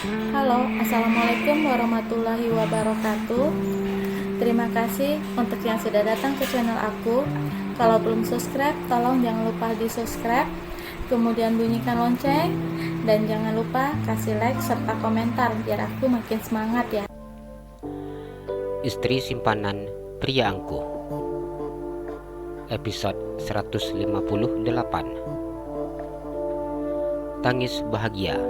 Halo, Assalamualaikum warahmatullahi wabarakatuh. Terima kasih untuk yang sudah datang ke channel aku. Kalau belum subscribe, tolong jangan lupa di subscribe, kemudian bunyikan lonceng, dan jangan lupa kasih like serta komentar biar aku makin semangat ya. Istri Simpanan Pria Angkuh, episode 158. Tangis bahagia.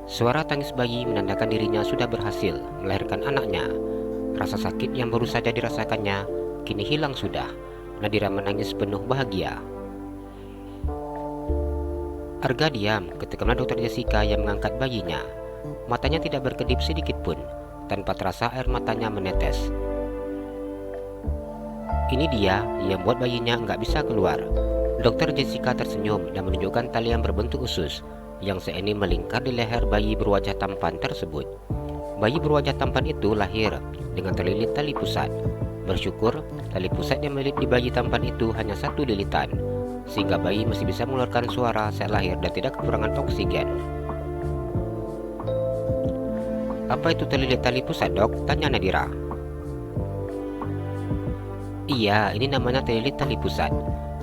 Suara tangis bayi menandakan dirinya sudah berhasil melahirkan anaknya. Rasa sakit yang baru saja dirasakannya kini hilang sudah. Nadira menangis penuh bahagia. Arga diam ketika melihat Dokter Jessica yang mengangkat bayinya. Matanya tidak berkedip sedikit pun. Tanpa terasa air matanya menetes. Ini dia yang buat bayinya nggak bisa keluar. Dokter Jessica tersenyum dan menunjukkan tali yang berbentuk usus yang seini melingkar di leher bayi berwajah tampan tersebut. Bayi berwajah tampan itu lahir dengan terlilit tali pusat. Bersyukur tali pusat yang melilit di bayi tampan itu hanya satu lilitan, sehingga bayi masih bisa mengeluarkan suara saat lahir dan tidak kekurangan oksigen. Apa itu terlilit tali pusat, Dok? Tanya Nadira. Iya, ini namanya terlilit tali pusat.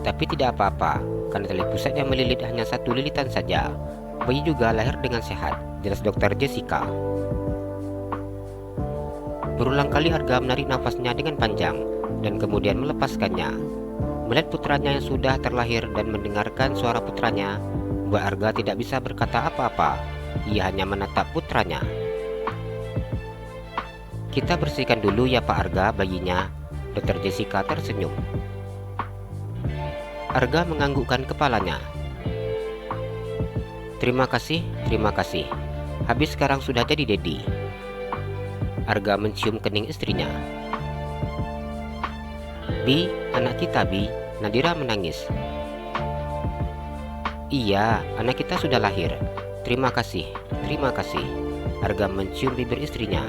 Tapi tidak apa-apa, karena tali pusat yang melilit hanya satu lilitan saja. Bayi juga lahir dengan sehat, jelas Dokter Jessica. Berulang kali Arga menarik nafasnya dengan panjang dan kemudian melepaskannya. Melihat putranya yang sudah terlahir dan mendengarkan suara putranya, Mbak Arga tidak bisa berkata apa-apa. Ia hanya menatap putranya. Kita bersihkan dulu ya Pak Arga bayinya. Dokter Jessica tersenyum. Arga menganggukkan kepalanya. Terima kasih. Habis sekarang sudah jadi dedi. Arga mencium kening istrinya. Bi, anak kita Bi. Nadira menangis. Iya, anak kita sudah lahir. Terima kasih. Arga mencium bibir istrinya.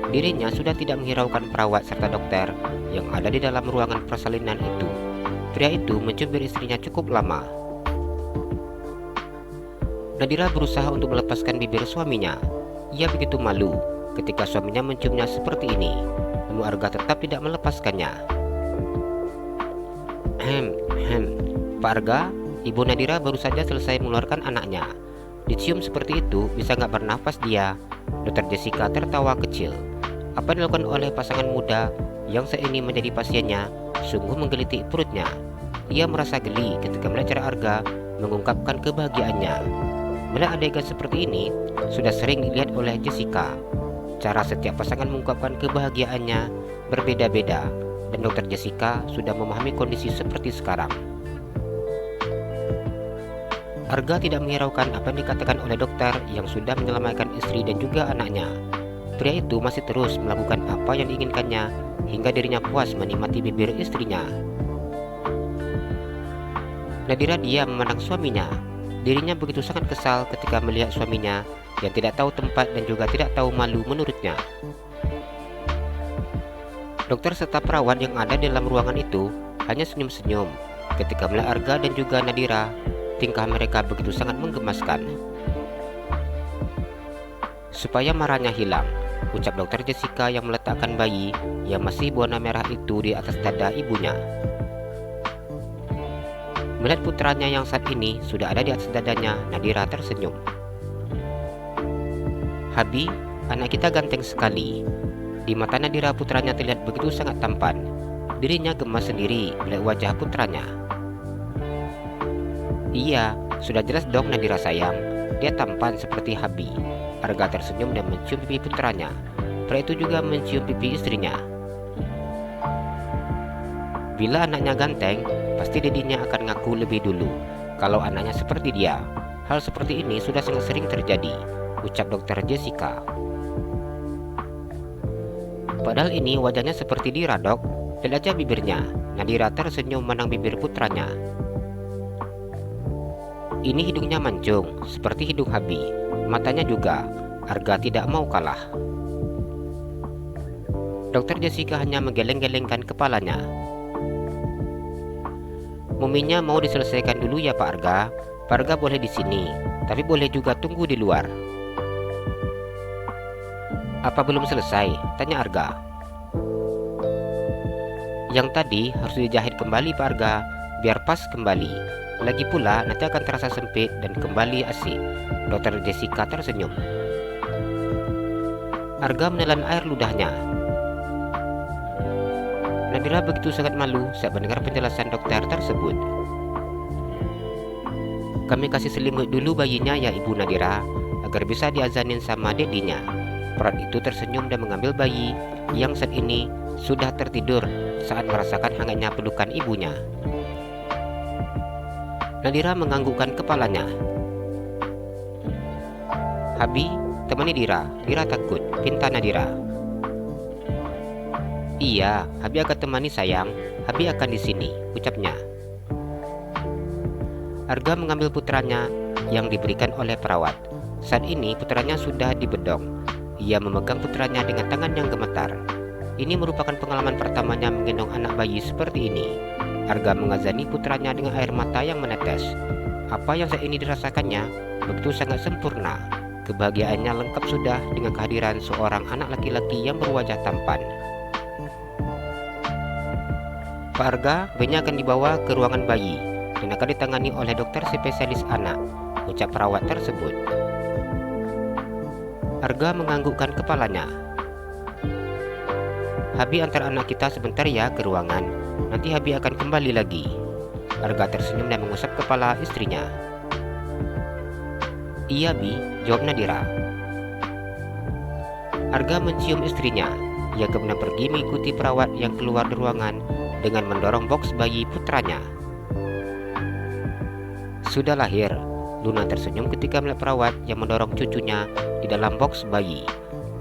Dirinya sudah tidak menghiraukan perawat serta dokter yang ada di dalam ruangan persalinan itu. Pria itu mencium bibir istrinya cukup lama. Nadira berusaha untuk melepaskan bibir suaminya. Ia begitu malu ketika suaminya menciumnya seperti ini. Namun Arga tetap tidak melepaskannya. Pak Arga, Ibu Nadira baru saja selesai mengeluarkan anaknya. Dicium seperti itu bisa nggak bernafas dia? Dokter Jessica tertawa kecil. Apa yang dilakukan oleh pasangan muda yang saat ini menjadi pasiennya sungguh menggelitik perutnya. Ia merasa geli ketika melihat cara Arga mengungkapkan kebahagiaannya. Melihat adegan seperti ini sudah sering dilihat oleh Jessica. Cara setiap pasangan mengungkapkan kebahagiaannya berbeda-beda, dan Dokter Jessica sudah memahami kondisi seperti sekarang. Arga tidak menghiraukan apa yang dikatakan oleh dokter yang sudah menyelamatkan istri dan juga anaknya. Pria itu masih terus melakukan apa yang diinginkannya hingga dirinya puas menikmati bibir istrinya. Nadira diam memandang suaminya. Dirinya begitu sangat kesal ketika melihat suaminya yang tidak tahu tempat dan juga tidak tahu malu menurutnya. Dokter serta perawat yang ada di dalam ruangan itu hanya senyum-senyum ketika melihat Arga dan juga Nadira. Tingkah mereka begitu sangat menggemaskan. Supaya marahnya hilang, ucap Dokter Jessica yang meletakkan bayi yang masih berwarna merah itu di atas dada ibunya. Melihat putranya yang saat ini sudah ada di atas dadanya, Nadira tersenyum. Habi, anak kita ganteng sekali. Di mata Nadira putranya terlihat begitu sangat tampan. Dirinya gemas sendiri melihat wajah putranya. Iya, sudah jelas dong Nadira sayang. Dia tampan seperti Habi. Arga tersenyum dan mencium pipi putranya. Pria itu juga mencium pipi istrinya. Bila anaknya ganteng, pasti dedinya akan ngaku lebih dulu kalau anaknya seperti dia. Hal seperti ini sudah sangat sering terjadi, ucap Dokter Jessica. Padahal ini wajahnya seperti Dira, Dok. Lihat aja bibirnya. Nadira tersenyum memandang bibir putranya. Ini hidungnya mancung, seperti hidung Habi. Matanya juga. Arga tidak mau kalah. Dokter Jessica hanya menggeleng-gelengkan kepalanya. Muminya mau diselesaikan dulu ya Pak Arga. Pak Arga boleh di sini. tapi boleh juga tunggu di luar. Apa belum selesai? Tanya Arga. Yang tadi harus dijahit kembali Pak Arga, biar pas kembali. Lagi pula nanti akan terasa sempit dan kembali asik. Dokter Jessica tersenyum. Arga menelan air ludahnya. Nadira begitu sangat malu saat mendengar penjelasan dokter tersebut. Kami kasih selimut dulu bayinya ya Ibu Nadira, agar bisa diazanin sama dedinya. Perawat itu tersenyum dan mengambil bayi yang saat ini sudah tertidur saat merasakan hangatnya pelukan ibunya. Nadira menganggukkan kepalanya. Habi, temani Dira. Dira takut, pinta Nadira. Iya, Habi akan temani sayang. Habi akan di sini, ucapnya. Arga mengambil putranya yang diberikan oleh perawat. Saat ini putranya sudah dibedong. Ia memegang putranya dengan tangan yang gemetar. Ini merupakan pengalaman pertamanya menggendong anak bayi seperti ini. Arga mengazani putranya dengan air mata yang menetes. Apa yang saat ini dirasakannya begitu sangat sempurna. Kebahagiaannya lengkap sudah dengan kehadiran seorang anak laki-laki yang berwajah tampan. Pak Arga, bayinya akan dibawa ke ruangan bayi dan akan ditangani oleh dokter spesialis anak, ucap perawat tersebut. Arga menganggukkan kepalanya. Habi antar anak kita sebentar ya ke ruangan, nanti Habi akan kembali lagi. Arga tersenyum dan mengusap kepala istrinya. Iya Bi, jawab Nadira. Arga mencium istrinya. Ia kemudian pergi mengikuti perawat yang keluar dari ruangan dengan mendorong boks bayi putranya. Sudah lahir. Luna tersenyum ketika melihat perawat yang mendorong cucunya di dalam boks bayi.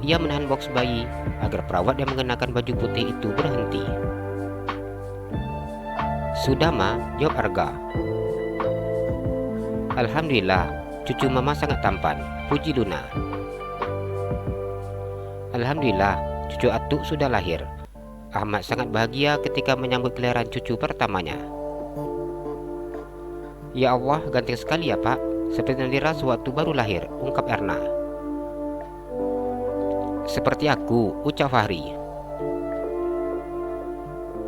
Ia menahan boks bayi agar perawat yang mengenakan baju putih itu berhenti. Sudah Ma, jawab Arga. Alhamdulillah, cucu Mama sangat tampan, puji Luna. Alhamdulillah, cucu Atuk sudah lahir. Ahmad sangat bahagia ketika menyambut kelahiran cucu pertamanya. Ya Allah, ganteng sekali ya Pak, seperti Nadira sewaktu baru lahir, ungkap Erna. Seperti aku, ucap Fahri.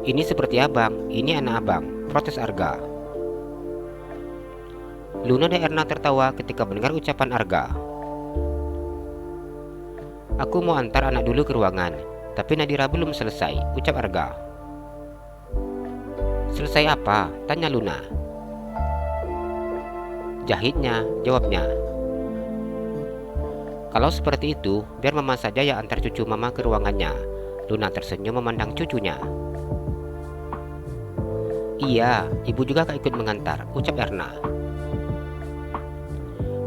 Ini seperti abang, ini anak abang, protes Arga. Luna dan Erna tertawa ketika mendengar ucapan Arga. Aku mau antar anak dulu ke ruangan, tapi Nadira belum selesai, ucap Arga. Selesai apa? Tanya Luna. Jahitnya, jawabnya. Kalau seperti itu, biar Mama saja yang antar cucu Mama ke ruangannya. Luna tersenyum memandang cucunya. Iya, ibu juga akan ikut mengantar, ucap Erna.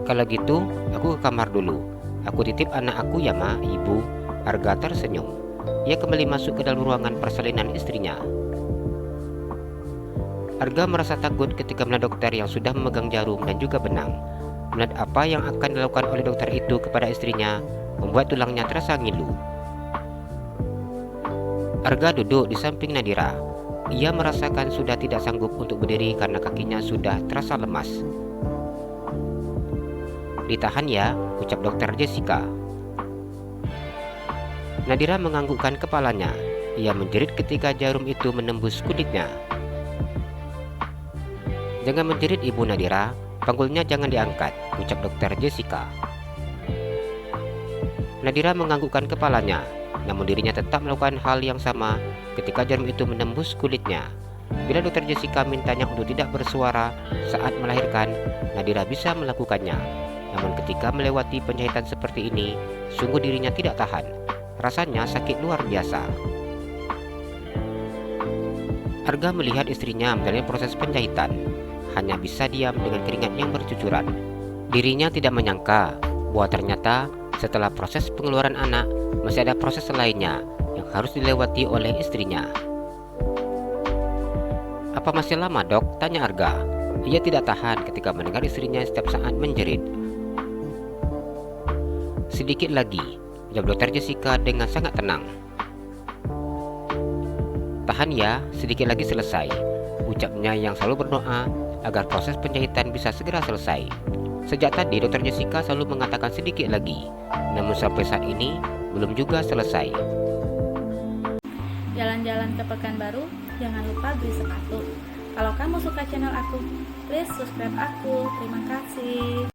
Kalau gitu, aku ke kamar dulu. Aku titip anak aku ya Ma, ibu. Arga tersenyum. Ia kembali masuk ke dalam ruangan persalinan istrinya. Arga merasa takut ketika melihat dokter yang sudah memegang jarum dan juga benang. Melihat apa yang akan dilakukan oleh dokter itu kepada istrinya membuat tulangnya terasa ngilu. Arga duduk di samping Nadira. Ia merasakan sudah tidak sanggup untuk berdiri karena kakinya sudah terasa lemas. Ditahan ya, ucap dokter Jessica. Nadira menganggukkan kepalanya. Ia menjerit ketika jarum itu menembus kulitnya. Jangan menjerit Ibu Nadira, panggulnya jangan diangkat, ucap dokter Jessica. Nadira menganggukkan kepalanya, namun dirinya tetap melakukan hal yang sama ketika jarum itu menembus kulitnya. Bila dokter Jessica mintanya untuk tidak bersuara saat melahirkan, Nadira bisa melakukannya. Namun ketika melewati penjahitan seperti ini, sungguh dirinya tidak tahan. Rasanya sakit luar biasa. Arga melihat istrinya menjalani proses penjahitan. Hanya bisa diam dengan keringat yang bercucuran. Dirinya tidak menyangka bahwa ternyata setelah proses pengeluaran anak, masih ada proses lainnya yang harus dilewati oleh istrinya. Apa masih lama dok? Tanya Arga. Ia tidak tahan ketika mendengar istrinya setiap saat menjerit. Sedikit lagi, jawab dokter Jessica dengan sangat tenang. Tahan ya, sedikit lagi selesai, ucapnya yang selalu berdoa agar proses penjahitan bisa segera selesai. Sejak tadi dokter Jessica selalu mengatakan sedikit lagi, namun sampai saat ini belum juga selesai. Jalan-jalan ke Pekanbaru, jangan lupa beli sepatu. Kalau kamu suka channel aku, please subscribe aku. Terima kasih.